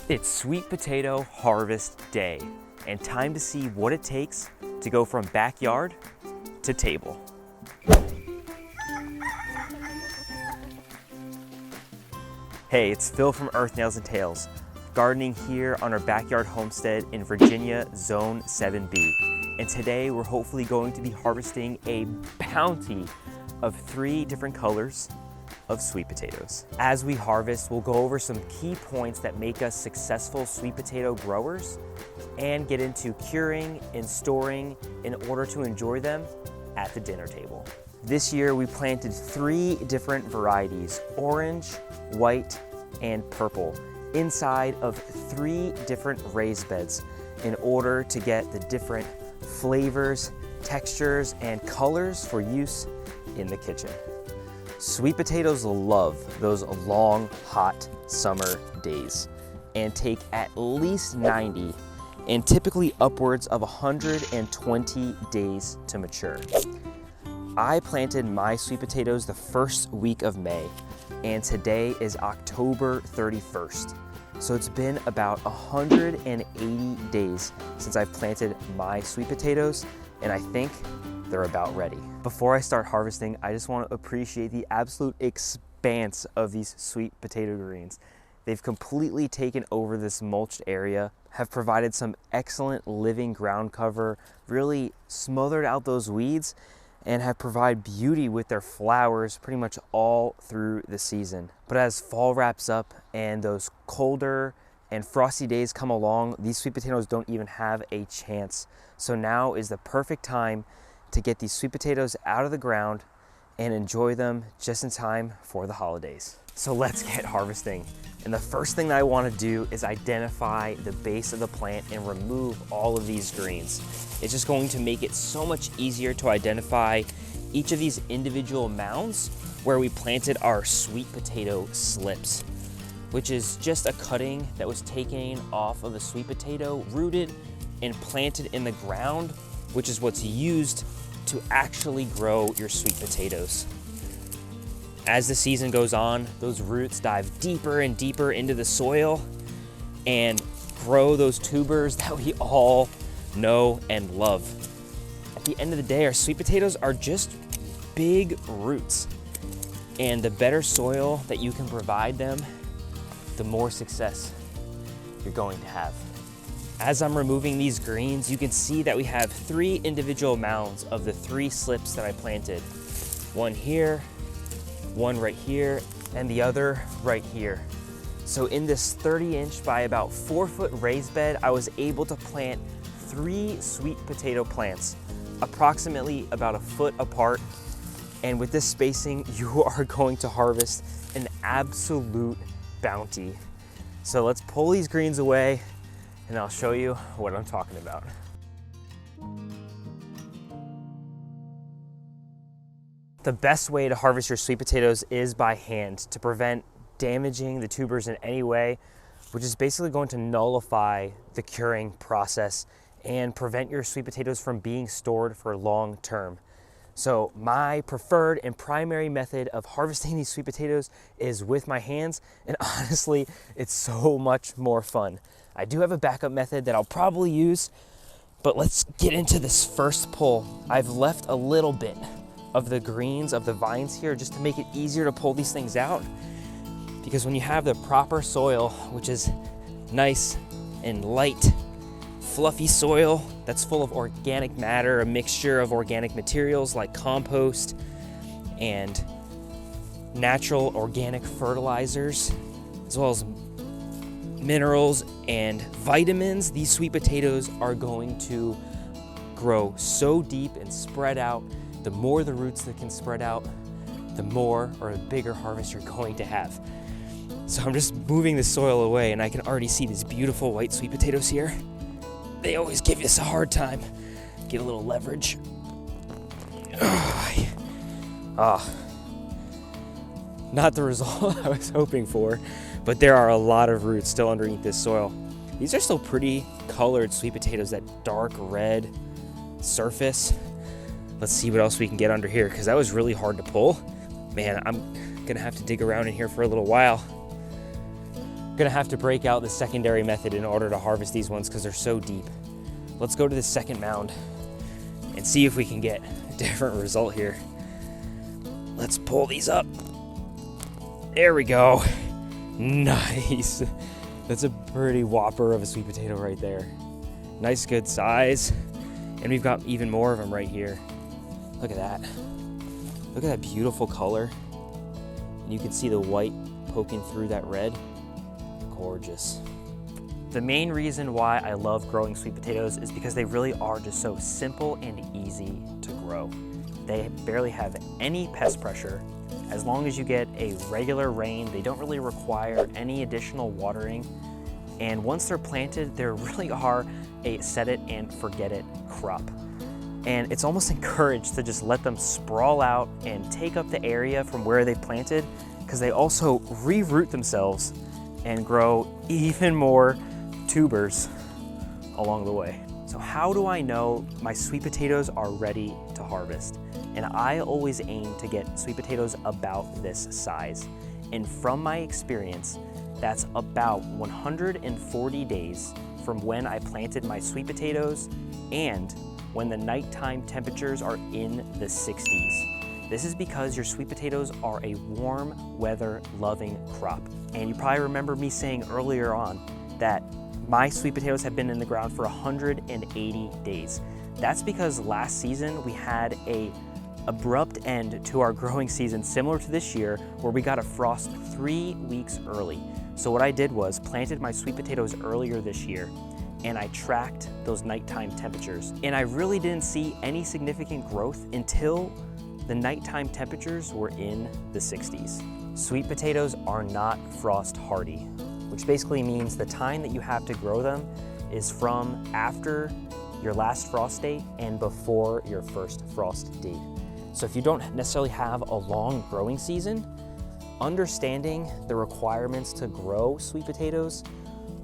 It's sweet potato harvest day, and time to see what it takes to go from backyard to table. Hey, it's Phil from Earth Nails and Tails, gardening here on our backyard homestead in Virginia, Zone 7B. And today we're hopefully going to be harvesting a bounty of 3 different colors of sweet potatoes. As we harvest, we'll go over some key points that make us successful sweet potato growers and get into curing and storing in order to enjoy them at the dinner table. This year we planted 3 different varieties, orange, white, and purple, inside of 3 different raised beds in order to get the different flavors, textures, and colors for use in the kitchen. Sweet potatoes love those long, hot summer days and take at least 90 and typically upwards of 120 days to mature. I planted my sweet potatoes the first week of May, and today is October 31st. So it's been about 180 days since I've planted my sweet potatoes, and I think they're about ready. Before I start harvesting, I just want to appreciate the absolute expanse of these sweet potato greens. They've completely taken over this mulched area, have provided some excellent living ground cover, really smothered out those weeds, and have provided beauty with their flowers pretty much all through the season. But as fall wraps up and those colder and frosty days come along, these sweet potatoes don't even have a chance. So now is the perfect time to get these sweet potatoes out of the ground and enjoy them just in time for the holidays. So let's get harvesting. And the first thing that I want to do is identify the base of the plant and remove all of these greens. It's just going to make it so much easier to identify each of these individual mounds where we planted our sweet potato slips, which is just a cutting that was taken off of a sweet potato, rooted and planted in the ground, which is what's used to actually grow your sweet potatoes. As the season goes on, those roots dive deeper and deeper into the soil and grow those tubers that we all know and love. At the end of the day, our sweet potatoes are just big roots, and the better soil that you can provide them, the more success you're going to have. As I'm removing these greens, you can see that we have 3 individual mounds of the 3 slips that I planted. One here, one right here, and the other right here. So in this 30-inch by about 4-foot raised bed, I was able to plant 3 sweet potato plants, approximately about a foot apart. And with this spacing, you are going to harvest an absolute bounty. So let's pull these greens away and I'll show you what I'm talking about. The best way to harvest your sweet potatoes is by hand to prevent damaging the tubers in any way, which is basically going to nullify the curing process and prevent your sweet potatoes from being stored for long term. So my preferred and primary method of harvesting these sweet potatoes is with my hands, and honestly, it's so much more fun. I do have a backup method that I'll probably use, but let's get into this first pull. I've left a little bit of the greens of the vines here just to make it easier to pull these things out, because when you have the proper soil, which is nice and light, fluffy soil that's full of organic matter, a mixture of organic materials like compost and natural organic fertilizers, as well as minerals and vitamins, these sweet potatoes are going to grow so deep and spread out. The more the roots that can spread out, the more or the bigger harvest you're going to have. So I'm just moving the soil away, and I can already see these beautiful white sweet potatoes here. They always give us a hard time. Get a little leverage. Not the result I was hoping for, but there are a lot of roots still underneath this soil. These are still pretty colored sweet potatoes, that dark red surface. Let's see what else we can get under here, because that was really hard to pull. Man, I'm gonna have to dig around in here for a little while. Gonna have to break out the secondary method in order to harvest these ones because they're so deep. Let's go to the second mound and see if we can get a different result here. Let's pull these up. There we go. Nice. That's a pretty whopper of a sweet potato right there. Nice, good size. And we've got even more of them right here. Look at that. Look at that beautiful color. And you can see the white poking through that red. Gorgeous. The main reason why I love growing sweet potatoes is because they really are just so simple and easy to grow. They barely have any pest pressure. As long as you get a regular rain, they don't really require any additional watering. And once they're planted, they really are a set it and forget it crop. And it's almost encouraged to just let them sprawl out and take up the area from where they planted, because they also re-root themselves and grow even more tubers along the way. So how do I know my sweet potatoes are ready to harvest? And I always aim to get sweet potatoes about this size. And from my experience, that's about 140 days from when I planted my sweet potatoes and when the nighttime temperatures are in the 60s. This is because your sweet potatoes are a warm weather loving crop. And you probably remember me saying earlier on that my sweet potatoes have been in the ground for 180 days. That's because last season we had a abrupt end to our growing season similar to this year, where we got a frost 3 weeks early. So what I did was planted my sweet potatoes earlier this year, and I tracked those nighttime temperatures. And I really didn't see any significant growth until the nighttime temperatures were in the 60s. Sweet potatoes are not frost hardy, which basically means the time that you have to grow them is from after your last frost date and before your first frost date. So if you don't necessarily have a long growing season, understanding the requirements to grow sweet potatoes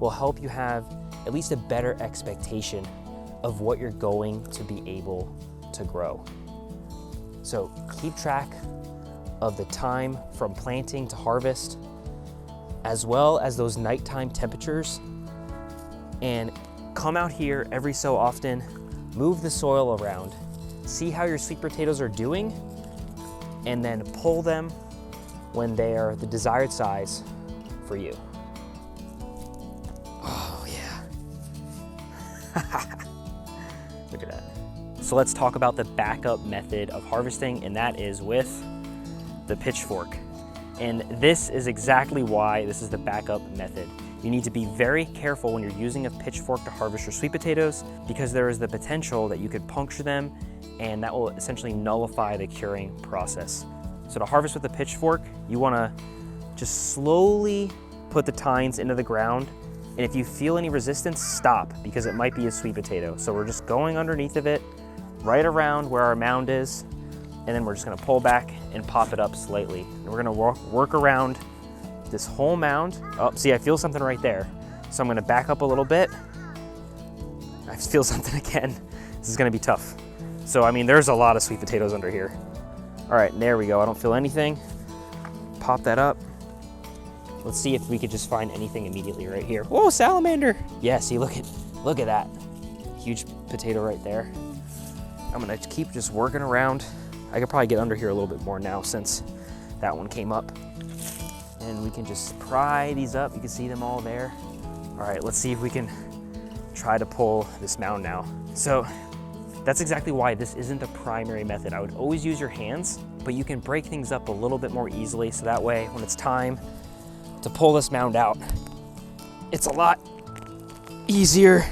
will help you have at least a better expectation of what you're going to be able to grow. So keep track of the time from planting to harvest, as well as those nighttime temperatures, and come out here every so often, move the soil around, see how your sweet potatoes are doing, and then pull them when they are the desired size for you. Oh yeah. Look at that. So let's talk about the backup method of harvesting, and that is with the pitchfork. And this is exactly why this is the backup method. You need to be very careful when you're using a pitchfork to harvest your sweet potatoes, because there is the potential that you could puncture them, and that will essentially nullify the curing process. So to harvest with a pitchfork, you wanna just slowly put the tines into the ground, and if you feel any resistance, stop, because it might be a sweet potato. So we're just going underneath of it, right around where our mound is, and then we're just gonna pull back and pop it up slightly. And we're gonna work around this whole mound. Oh, see, I feel something right there. So I'm gonna back up a little bit. I feel something again. This is gonna be tough. So, I mean, there's a lot of sweet potatoes under here. All right, there we go. I don't feel anything. Pop that up. Let's see if we could just find anything immediately right here. Whoa, salamander. Yeah, see, look at that. Huge potato right there. I'm gonna keep just working around. I could probably get under here a little bit more now since that one came up. And we can just pry these up. You can see them all there. All right, let's see if we can try to pull this mound now. So that's exactly why this isn't the primary method. I would always use your hands, but you can break things up a little bit more easily, so that way when it's time to pull this mound out, it's a lot easier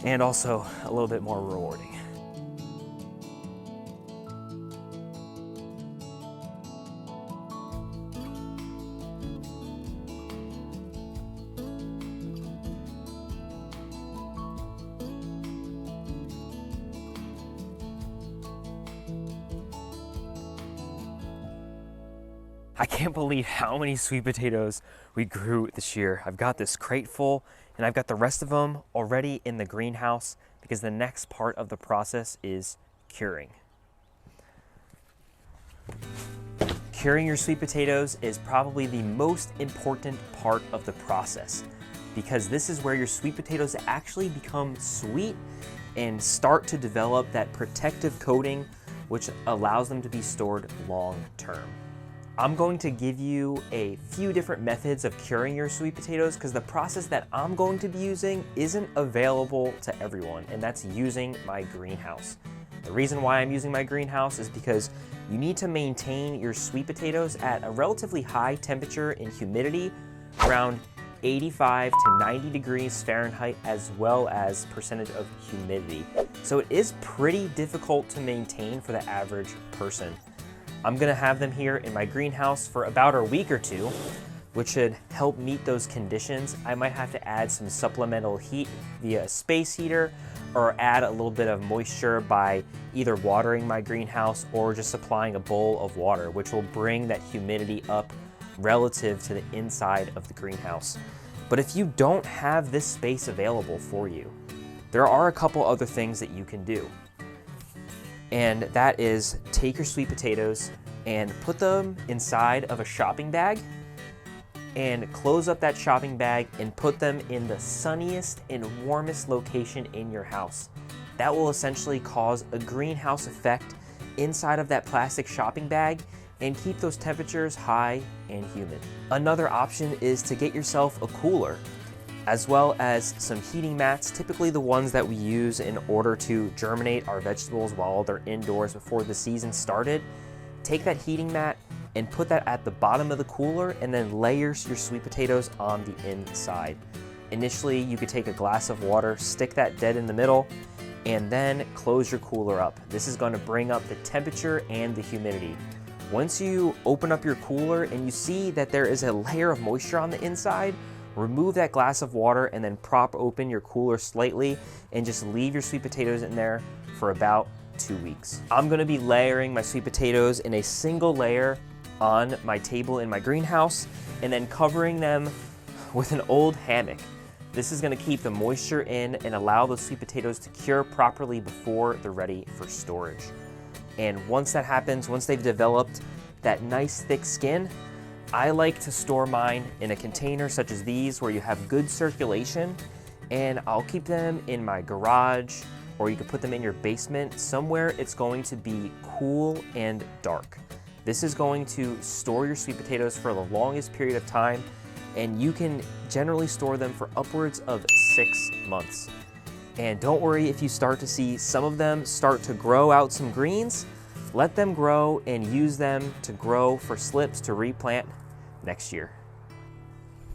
and also a little bit more rewarding. I can't believe how many sweet potatoes we grew this year. I've got this crate full, and I've got the rest of them already in the greenhouse, because the next part of the process is curing. Curing your sweet potatoes is probably the most important part of the process because this is where your sweet potatoes actually become sweet and start to develop that protective coating which allows them to be stored long term. I'm going to give you a few different methods of curing your sweet potatoes because the process that I'm going to be using isn't available to everyone, and that's using my greenhouse. The reason why I'm using my greenhouse is because you need to maintain your sweet potatoes at a relatively high temperature and humidity, around 85 to 90 degrees Fahrenheit, as well as percentage of humidity. So it is pretty difficult to maintain for the average person. I'm gonna have them here in my greenhouse for about a week or two, which should help meet those conditions. I might have to add some supplemental heat via a space heater or add a little bit of moisture by either watering my greenhouse or just supplying a bowl of water, which will bring that humidity up relative to the inside of the greenhouse. But if you don't have this space available for you, there are a couple other things that you can do. And that is take your sweet potatoes and put them inside of a shopping bag and close up that shopping bag and put them in the sunniest and warmest location in your house. That will essentially cause a greenhouse effect inside of that plastic shopping bag and keep those temperatures high and humid. Another option is to get yourself a cooler, as well as some heating mats, typically the ones that we use in order to germinate our vegetables while they're indoors before the season started. Take that heating mat and put that at the bottom of the cooler and then layer your sweet potatoes on the inside. Initially, you could take a glass of water, stick that dead in the middle, and then close your cooler up. This is going to bring up the temperature and the humidity. Once you open up your cooler and you see that there is a layer of moisture on the inside, remove that glass of water and then prop open your cooler slightly and just leave your sweet potatoes in there for about 2 weeks. I'm gonna be layering my sweet potatoes in a single layer on my table in my greenhouse and then covering them with an old hammock. This is gonna keep the moisture in and allow those sweet potatoes to cure properly before they're ready for storage. And once that happens, once they've developed that nice thick skin, I like to store mine in a container such as these where you have good circulation, and I'll keep them in my garage, or you could put them in your basement, somewhere it's going to be cool and dark. This is going to store your sweet potatoes for the longest period of time, and you can generally store them for upwards of 6 months. And don't worry if you start to see some of them start to grow out some greens. Let them grow and use them to grow for slips to replant next year.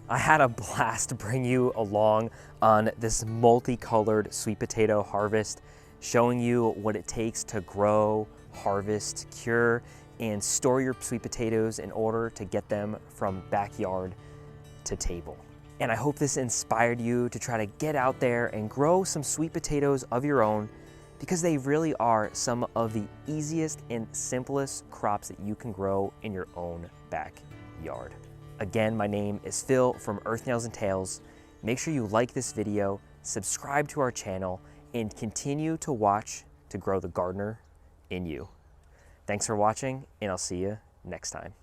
I had a blast to bring you along on this multicolored sweet potato harvest, showing you what it takes to grow, harvest, cure, and store your sweet potatoes in order to get them from backyard to table. And I hope this inspired you to try to get out there and grow some sweet potatoes of your own, because they really are some of the easiest and simplest crops that you can grow in your own backyard. Again, my name is Phil from Earth Nails and Tails. Make sure you like this video, subscribe to our channel, and continue to watch to grow the gardener in you. Thanks for watching, and I'll see you next time.